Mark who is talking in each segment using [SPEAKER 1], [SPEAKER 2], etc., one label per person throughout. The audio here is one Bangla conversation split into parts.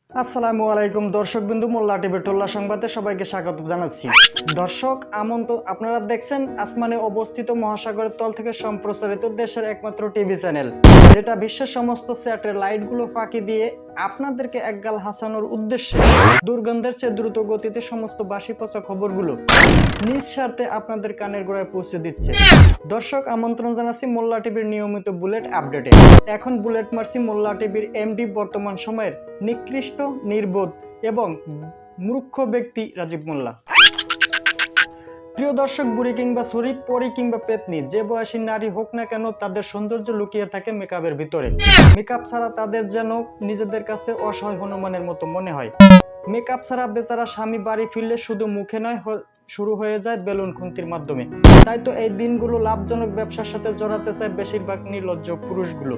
[SPEAKER 1] আসসালামু আলাইকুম দর্শক বিন্দু, মোল্লা টিভি টোল্লা সংবাদে সবাইকে স্বাগত জানাচ্ছি। দর্শক, আপনারা দেখছেন আসমানে অবস্থিত মহাসাগরের তল থেকে সম্প্রচারিত দেশের একমাত্র টিভি চ্যানেল, যেটা বিশ্বের সমস্ত স্যাটেলাইট গুলো ফাঁকি দিয়ে আপনাদেরকে একগাল হাসানোর উদ্দেশ্যে দুর্গন্ধের চেয়ে দ্রুত গতিতে সমস্ত বাসি পচা খবরগুলো নিজ স্বার্থে আপনাদের কানের গোড়ায় পৌঁছে দিচ্ছে। দর্শক, আমন্ত্রণ জানাচ্ছি মোল্লা টিভির নিয়মিত বুলেট আপডেটে। এখন বুলেট মারছি মোল্লা টিভির এমডি, বর্তমান সময়ের নিকৃষ্ট, নির্বোধ এবং মূর্খ ব্যক্তি রাজীব মোল্লা। প্রিয় দর্শক, বুড়ি কিংবা ছড়ি, পরি কিংবা পেতনি, যে বয়সী নারী হোক না কেন, তাদের সৌন্দর্য লুকিয়ে থাকে মেকআপের ভিতরে। মেকআপ ছাড়া তাদের যেন নিজেদের কাছে অসহায় হনুমানের মতো মনে হয়। মেকআপ ছাড়া বেচারা স্বামী বাড়ি ফিরলে শুধু মুখে নয়, শুরু হয়ে যায় বেলুন খুন্তির মাধ্যমে। তাই তো এই দিনগুলো লাভজনক ব্যবসার সাথে জড়াতে চায় বেশিরভাগ নির্লজ্জ পুরুষগুলো।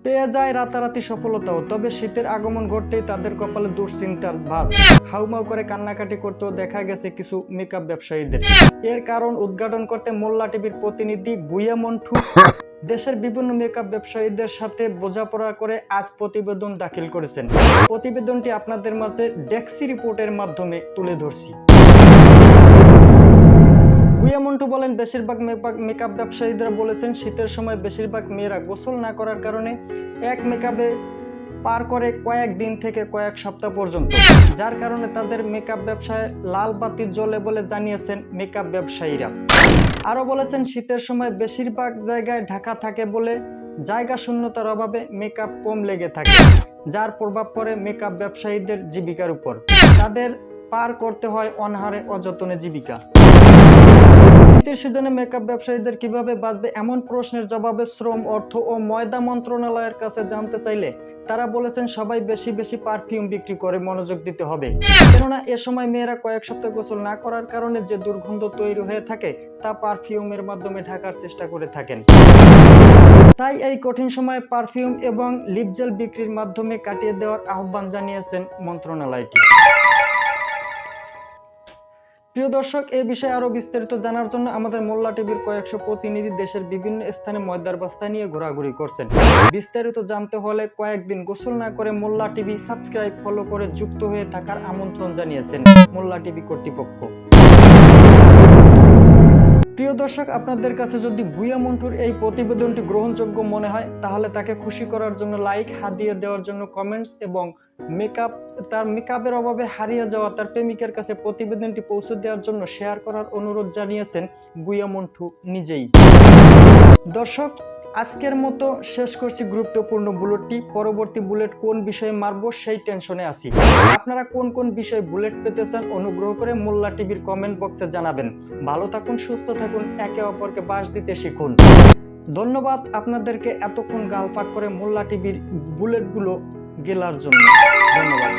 [SPEAKER 1] পেয়ে যায় রাতারাতি সফলতাও, তবে শীতের আগমন ঘটতেই তাদের কপালে দুশ্চিন্তার ভাঁজ। হাউমাউ করে কান্নাকাটি করতেও দেখা গেছে কিছু মেকআপ ব্যবসায়ীদের। এর কারণ উদ্ঘাটন করতে মোল্লা টিভির প্রতিনিধি বুইয়া মন্টু দেশের বিভিন্ন মেকআপ ব্যবসায়ীদের সাথে বোঝাপড়া করে আজ প্রতিবেদন দাখিল করেছেন। প্রতিবেদনটি আপনাদের মাঝে ডেক্সি রিপোর্টের মাধ্যমে তুলে ধরছি। বুইয়া মন্টু বলেন, বেশিরভাগ মেকআপ ব্যবসায়ীরা বলেছেন শীতের সময় বেশিরভাগ মেয়েরা গোসল না করার কারণে এক মেকআপে পার করে কয়েকদিন থেকে কয়েক সপ্তাহ পর্যন্ত, যার কারণে তাদের মেকআপ ব্যবসায় লাল বাতি জ্বলে বলে জানিয়েছেন মেকআপ ব্যবসায়ীরা। আরো বলেছেন, শীতের সময় বেশিরভাগ জায়গায় ঢাকা থাকে বলে জায়গা শূন্যতার অভাবে মেকআপ কম লেগে থাকে, যার প্রভাব পড়ে মেকআপ ব্যবসায়ীদের জীবিকার উপর। তাদের পার করতে হয় অনাহারে অযত্নে জীবিকা। শীতের সিজনে মেকআপ ব্যবসায়ীদের কিভাবে বাঁচবে, এমন প্রশ্নের জবাবে শ্রম, অর্থ ও ময়দা মন্ত্রণালয়ের কাছে জানতে চাইলে তারা বলেছেন সবাই বেশি বেশি পারফিউম বিক্রি করে মনোযোগ দিতে হবে, কেননা এ সময় মেয়েরা কয়েক সপ্তাহ গোসল না করার কারণে যে দুর্গন্ধ তৈরি হয়ে থাকে তা পারফিউমের মাধ্যমে ঢাকার চেষ্টা করে থাকেন। তাই এই কঠিন সময়ে পারফিউম এবং লিপ জেল বিক্রির মাধ্যমে কাটিয়ে দেওয়ার আহ্বান জানিয়েছেন মন্ত্রণালয়টি। প্রিয় দর্শক, এই বিষয়ে আরো বিস্তারিত জানার জন্য আমাদের মোল্লা টিভির কয়েকশো প্রতিনিধি দেশের বিভিন্ন স্থানে ময়দার বস্তা নিয়ে ঘোরাঘুরি করছেন। বিস্তারিত জানতে হলে কয়েকদিন গোসল না করে মোল্লা টিভি সাবস্ক্রাইব, ফলো করে যুক্ত হয়ে থাকার আমন্ত্রণ জানিয়েছেন মোল্লা টিভি কর্তৃপক্ষ। প্রিয় দর্শক, আপনাদের কাছে যদি বুইয়া মন্টুর এই প্রতিবেদনটি গ্রহণযোগ্য মনে হয়, তাহলে তাকে খুশি করার জন্য লাইক, হাদিয়া দেওয়ার জন্য কমেন্টস এবং মেকআপের অভাবে হারিয়ে যাওয়া তার প্রেমিকের কাছে প্রতিবেদনটি পৌঁছে দেওয়ার জন্য শেয়ার করার অনুরোধ জানিয়েছেন বুইয়া মন্টু নিজেই। দর্শক, আজকের মতো শেষ করছি গুরুত্বপূর্ণ বুলেটটি। পরবর্তী বুলেট কোন বিষয়ে মারবো সেই টেনশনে আছি। আপনারা কোন কোন বিষয়ে বুলেট পেতে চান অনুগ্রহ করে মোল্লা টিভির কমেন্ট বক্সে জানাবেন। ভালো থাকুন, সুস্থ থাকুন, একে অপরকে বাস দিতে শিখুন। ধন্যবাদ আপনাদেরকে এতক্ষণ গাল পাক করে মোল্লা টিভির বুলেটগুলো গেলার জন্য। ধন্যবাদ।